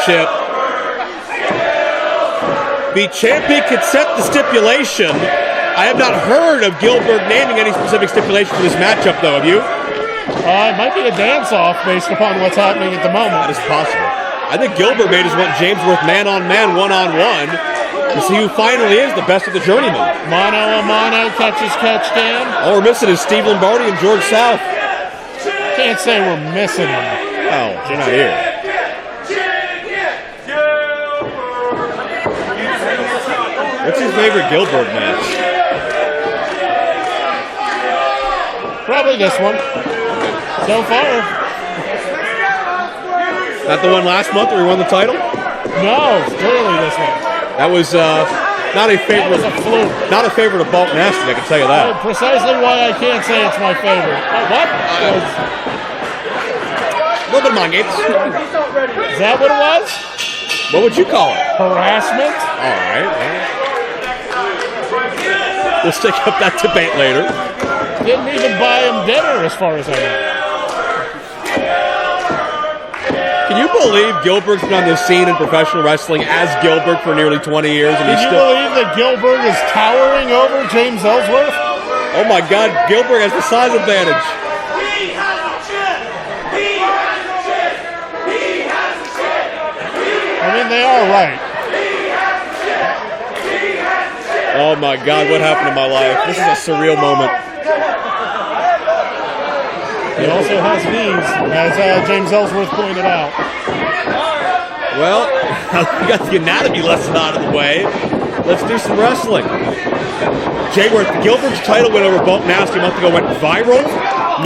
championship. The champion could set the stipulation. I have not heard of Gillberg naming any specific stipulation for this matchup, though. Have you? It might be a dance-off based upon what's happening at the moment. That is possible. I think Gillberg may just want Jamesworth man-on-man, one-on-one to see who finally is the best of the journeymen. Mano-a-mano, catch-as-catch-can. All we're missing is Steve Lombardi and George South. Can't say we're missing them. Oh, you're not here. What's your favorite Gillberg match? Probably this one. So far. Not the one last month where he won the title? No, clearly this one. That was not a favorite. That was a fluke. Not a favorite of Bulk Nasty, I can tell you that. Precisely why I can't say it's my favorite. What? A little bit of mind games. Is that what it was? What would you call it? Harassment? All right. We'll stick up that debate later. Didn't even buy him dinner, as far as I know. Can you believe Gillberg's been on the scene in professional wrestling as Gillberg for nearly 20 years? And Can you believe that Gillberg is towering over James Ellsworth? Oh my God, Gillberg has the size advantage. I mean, they are right. Oh my God, what happened in my life? This is a surreal moment. He also has knees, as James Ellsworth pointed out. Well, we got the anatomy lesson out of the way. Let's do some wrestling. Gillberg's title win over Bulk Nasty a month ago went viral.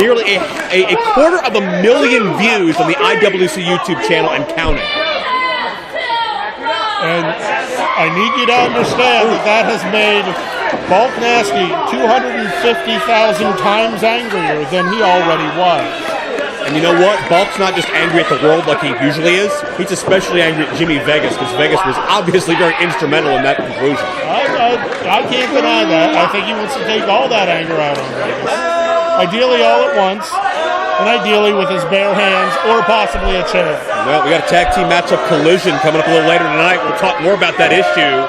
Nearly a 250,000 views on the IWC YouTube channel and counting. And I need you to understand that has made Bulk Nasty 250,000 times angrier than he already was. And you know what? Bulk's not just angry at the world like he usually is. He's especially angry at Jimmy Vegas, because Vegas was obviously very instrumental in that conclusion. I can't deny that. I think he wants to take all that anger out on Vegas. Ideally all at once, and ideally with his bare hands, or possibly a chair. Well, we got a tag team matchup collision coming up a little later tonight. We'll talk more about that issue.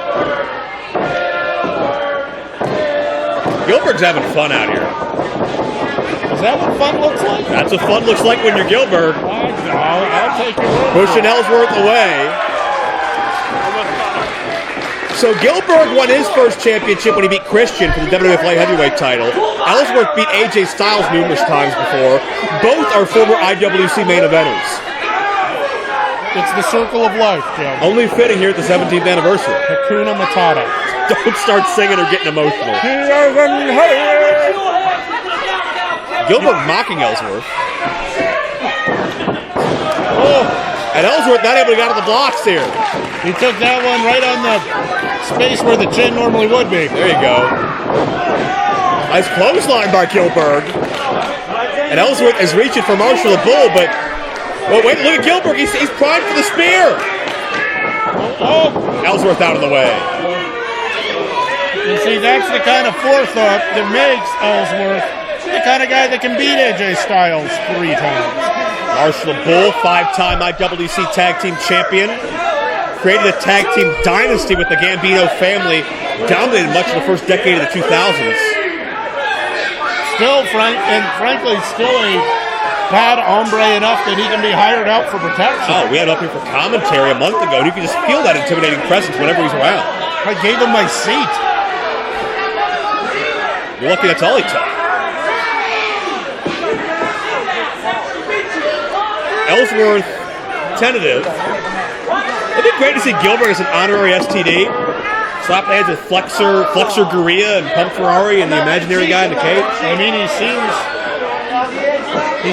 Gillberg's having fun out here. Is that what fun looks like? That's what fun looks like when you're Gillberg. I'll take your word. Pushing Ellsworth away. So Gillberg won his first championship when he beat Christian for the WWF Light Heavyweight title. Ellsworth beat AJ Styles numerous times before. Both are former IWC main eventers. It's the circle of life, Joe. Only fitting here at the 17th anniversary. Hakuna Matata. Don't start singing or getting emotional. Gillberg mocking Ellsworth. Oh, and Ellsworth not able to get out of the blocks here. He took that one right on the space where the chin normally would be. There you go. Nice clothesline by Gillberg. And Ellsworth is reaching for Marshall the Bull, but wait, look at Gillberg. He's primed for the spear. Oh, Ellsworth out of the way. You see, that's the kind of forethought that makes Ellsworth the kind of guy that can beat AJ Styles 3 times. Marshall the Bull, 5-time IWC Tag Team Champion. Created a tag team dynasty with the Gambino family. Dominated much of the first decade of the 2000s. Frankly, still a bad hombre enough that he can be hired out for protection. Oh, we had him up here for commentary a month ago, and you can just feel that intimidating presence whenever he's around. I gave him my seat. You're lucky that's all he took. Ellsworth, tentative. It'd be great to see Gillberg as an honorary STD. Slap hands with Flexor Gurria, and Pump Ferrari, and the imaginary guy in the cage. I mean, he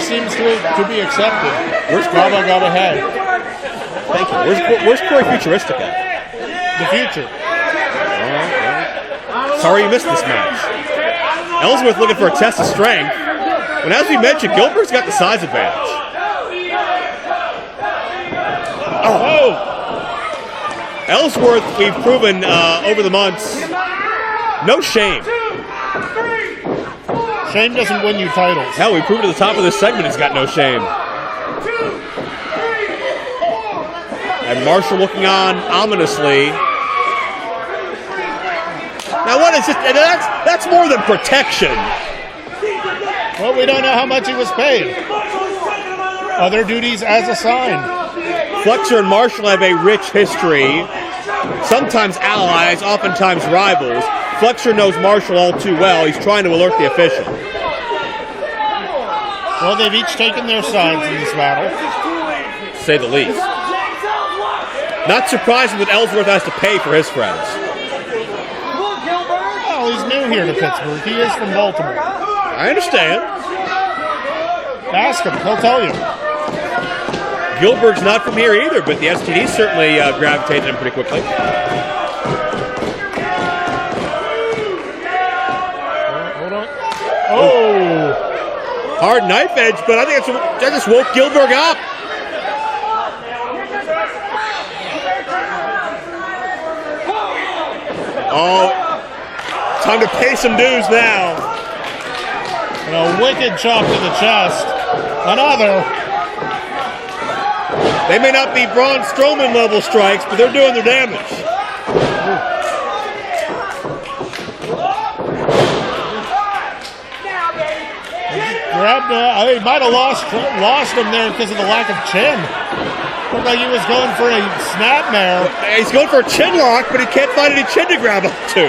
seems to be accepted. Where's Gaba Gaba head? Thank you. Where's Corey Futuristic at? The future. Sorry you missed this match. Ellsworth looking for a test of strength. And as we mentioned, Gillberg's got the size advantage. Oh! Ellsworth, we've proven over the months, no shame. Shame doesn't win you titles. Hell, we proved at the top of this segment he's got no shame. And Marshall looking on ominously. Now what is this? And that's more than protection. Well, we don't know how much he was paid. Other duties as assigned. Flexer and Marshall have a rich history. Sometimes allies, oftentimes rivals. Flexer knows Marshall all too well. He's trying to alert the official. Well, they've each taken their sides in this battle. To say the least. Not surprising that Ellsworth has to pay for his friends. Well, he's new here to Pittsburgh. He is from Baltimore. I understand. Ask him. He'll tell you. Gillberg's not from here either, but the STD certainly gravitated him pretty quickly. Hold on. Oh! Hard knife edge, but I think that just woke Gillberg up. Oh, time to pay some dues now. And a wicked chop to the chest. Another. They may not be Braun Strowman level strikes, but they're doing their damage. He might have lost him there because of the lack of chin. Looked like he was going for a snapmare. He's going for a chin lock, but he can't find any chin to grab onto.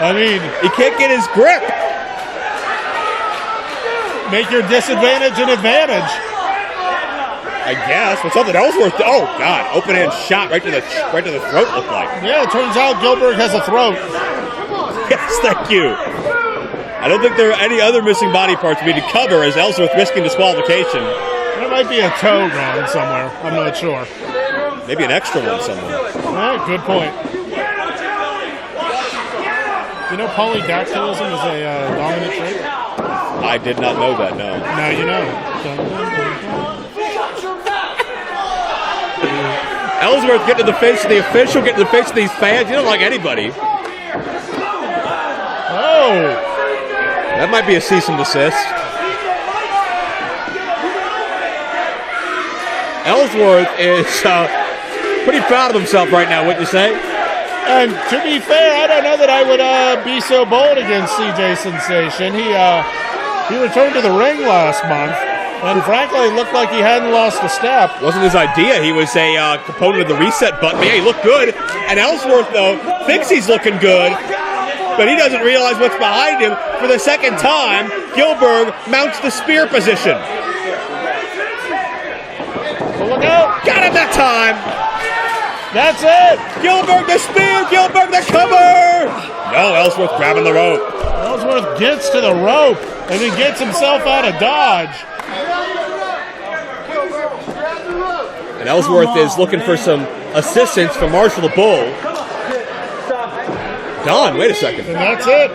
I mean, he can't get his grip. Make your disadvantage an advantage. I guess. But something Ellsworth. Oh God! Open hand shot right to the throat. Looked like. Yeah, it turns out Gillberg has a throat. Yes, thank you. I don't think there are any other missing body parts we need to cover as Ellsworth risking disqualification. There might be a toe gone somewhere. I'm not sure. Maybe an extra one somewhere. Yeah, good point. You know polydactylism is a dominant trait? I did not know that, no. Now you know. Ellsworth getting to the face of the official, getting to the face of these fans. You don't like anybody. Oh! That might be a cease and desist. Ellsworth is pretty proud of himself right now, wouldn't you say? And to be fair, I don't know that I would be so bold against CJ Sensation. He returned to the ring last month, and frankly, it looked like he hadn't lost a step. Wasn't his idea. He was a component of the reset button. Yeah, he looked good. And Ellsworth, though, thinks he's looking good, but he doesn't realize what's behind him. For the second time, Gillberg mounts the spear position. Well, look out! Got him that time! That's it! Gillberg the spear! Gillberg the cover! No, Ellsworth grabbing the rope. Ellsworth gets to the rope and then gets himself out of dodge. And Ellsworth is looking for some assistance from Marshall the Bull. Don, wait a second. And that's it.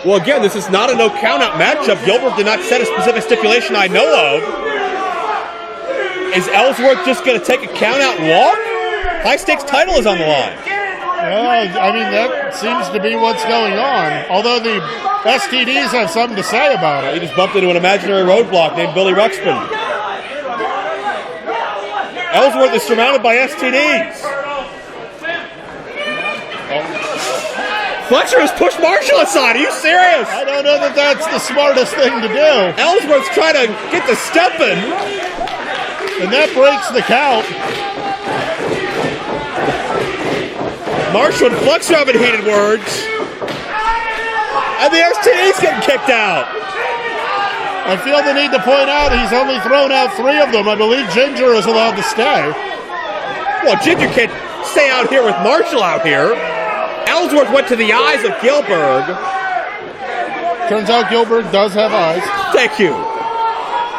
Well, again, this is not a no count-out matchup. Gillberg did not set a specific stipulation I know of. Is Ellsworth just going to take a count-out and walk? High-stakes title is on the line. Well, I mean, that seems to be what's going on. Although the STDs have something to say about it. He just bumped into an imaginary roadblock named Billy Ruxpin. Ellsworth is surrounded by STDs. Fletcher has pushed Marshall aside. Are you serious? I don't know that that's the smartest thing to do. Ellsworth's trying to get the step in. And that breaks the count. Marshall and Fletcher having heated words. And the STD's getting kicked out. I feel the need to point out he's only thrown out 3 of them. I believe Ginger is allowed to stay. Well, Ginger can't stay out here with Marshall out here. Ellsworth went to the eyes of Gillberg. Turns out Gillberg does have eyes. Thank you.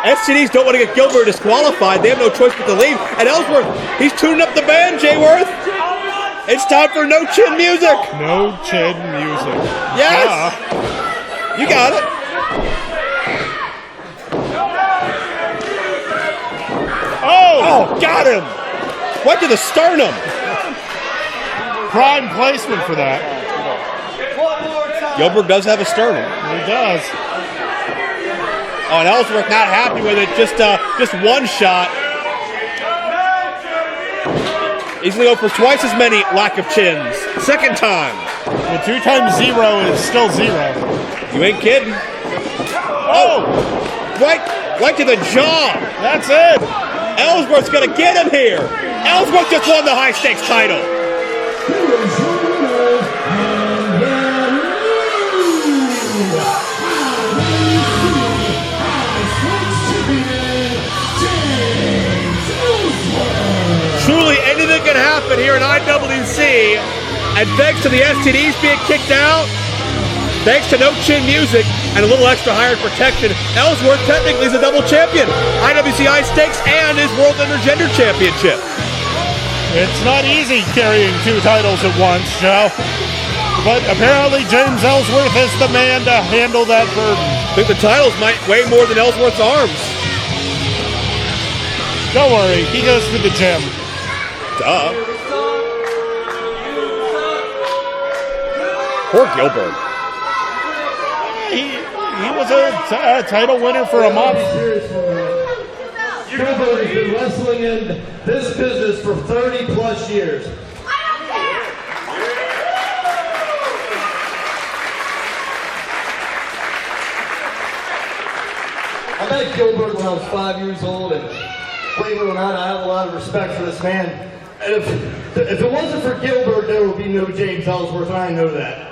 STDs don't want to get Gillberg disqualified. They have no choice but to leave. And Ellsworth, he's tuning up the band, Jayworth. It's time for No Chin music. No Chin music. Yes. You got it. Oh, got him. Went to the sternum. Prime placement for that. Gillberg does have a sternum. He does. Oh, and Ellsworth not happy with it. Just one shot. He's going to go for twice as many lack of chins. Second time. Well, 2 times 0 is still 0. You ain't kidding. Oh! Right to the jaw. That's it. Ellsworth's going to get him here. Ellsworth just won the high-stakes title. Truly anything can happen here in IWC, and thanks to the STDs being kicked out, thanks to no chin music and a little extra higher protection, Ellsworth technically is a double champion, IWC High Stakes and his World Intergender Championship. It's not easy carrying 2 titles at once, Joe, but apparently James Ellsworth is the man to handle that burden. I think the titles might weigh more than Ellsworth's arms. Don't worry, he goes to the gym. Duh. Poor Gillberg. He was a title winner for a month. Gillberg has been wrestling in this business for 30 plus years. I met Gillberg when I was 5 years old, and believe it or not, I have a lot of respect for this man. And if it wasn't for Gillberg, there would be no James Ellsworth, and I know that.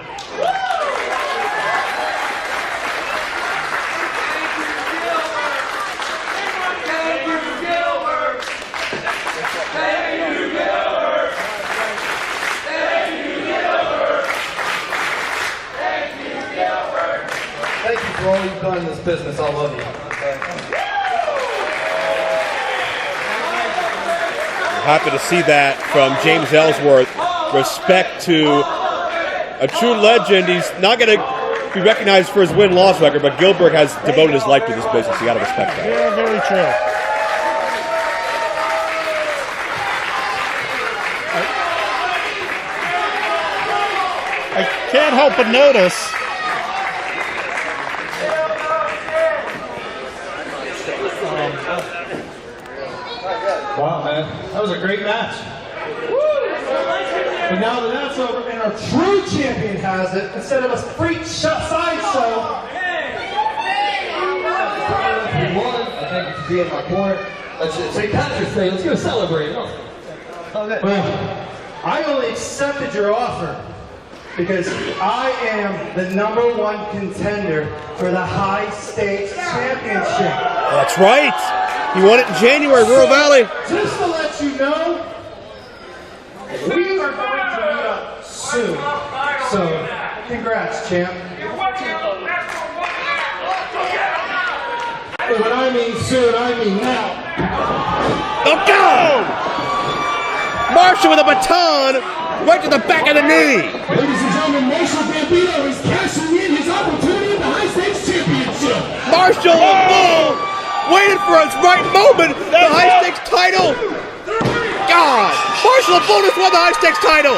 Thank you for all you've done in this business. I love you. Happy to see that from James Ellsworth. Respect to a true legend. He's not going to be recognized for his win-loss record, but Gillberg has devoted his life to this business. You got to respect that. Yeah, very true. I can't help but notice Wow, man. That was a great match. But now that that's over and our true champion has it, instead of a freak side show, we won. I thank you for being in my corner. Let's St. Patrick's Day. Let's go celebrate. Okay. Well, I only accepted your offer because I am the #1 contender for the High Stakes Championship. That's right. He won it in January, Rural Valley. Just to let you know, we are going to meet up soon. So, congrats, champ. And when I mean soon, I mean now. Oh, go! Marshall with a baton right to the back of the knee. Ladies and gentlemen, Marshall Gambino is cashing in his opportunity in the High Stakes Championship. Marshall, waiting for his right moment. The high stakes title. God, Marshall Bonus won the high stakes title.